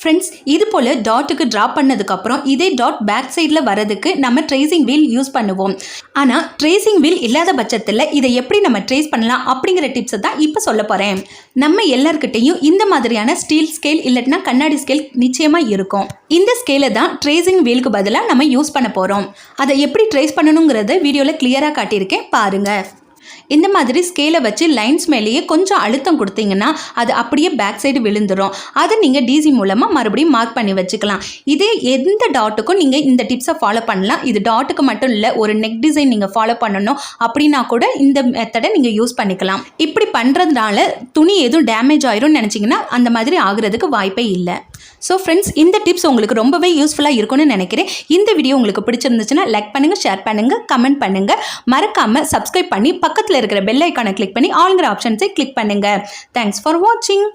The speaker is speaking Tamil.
ஃப்ரெண்ட்ஸ், இது போல் டாட்டுக்கு ட்ரா பண்ணதுக்கப்புறம் இதே டாட் பேக் சைடில் வரதுக்கு நம்ம ட்ரேசிங் வீல் யூஸ் பண்ணுவோம். ஆனால் ட்ரேசிங் வீல் இல்லாத பட்சத்தில் இதை எப்படி நம்ம ட்ரேஸ் பண்ணலாம் அப்படிங்கிற டிப்ஸை தான் இப்போ சொல்ல போகிறேன். நம்ம எல்லாருக்கிட்டையும் இந்த மாதிரியான ஸ்டீல் ஸ்கேல் இல்லைன்னா கண்ணாடி ஸ்கேல் நிச்சயமாக இருக்கும். இந்த ஸ்கேலை தான் ட்ரேசிங் வீலுக்கு பதிலாக நம்ம யூஸ் பண்ண போகிறோம். அதை எப்படி ட்ரேஸ் பண்ணணுங்கிறத வீடியோவில் கிளியராக காட்டியிருக்கேன், பாருங்கள். இந்த மாதிரி ஸ்கேலை வச்சு லைன்ஸ் மேலேயே கொஞ்சம் அழுத்தம் கொடுத்தீங்கன்னா அது அப்படியே பேக் சைடு விழுந்துடும். அதை நீங்கள் டிசி மூலமாக மறுபடியும் மார்க் பண்ணி வச்சுக்கலாம். இதே எந்த டாட்டுக்கும் நீங்கள் இந்த டிப்ஸை ஃபாலோ பண்ணலாம். இது டாட்டுக்கு மட்டும் இல்லை, ஒரு நெக் டிசைன் நீங்கள் ஃபாலோ பண்ணணும் அப்படின்னா கூட இந்த மெத்தடை நீங்கள் யூஸ் பண்ணிக்கலாம். இப்படி பண்ணுறதுனால துணி எதுவும் டேமேஜ் ஆயிரும்னு நினச்சிங்கன்னா அந்த மாதிரி ஆகுறதுக்கு வாய்ப்பே இல்லை. ஸோ ஃப்ரெண்ட்ஸ், இந்த டிப்ஸ் உங்களுக்கு ரொம்பவே யூஸ்ஃபுல்லாக இருக்கும்னு நினைக்கிறேன். இந்த வீடியோ உங்களுக்கு பிடிச்சிருந்துச்சுன்னா லைக் பண்ணுங்கள், ஷேர் பண்ணுங்கள், கமெண்ட் பண்ணுங்கள். மறக்காமல் சப்ஸ்கிரைப் பண்ணி பக்கத்தில் இருக்கிற பெல் ஐக்கானை கிளிக் பண்ணி ஆல்ங்கிற ஆப்ஷன்ஸை கிளிக் பண்ணுங்கள். தேங்க்ஸ் ஃபார் வாட்சிங்.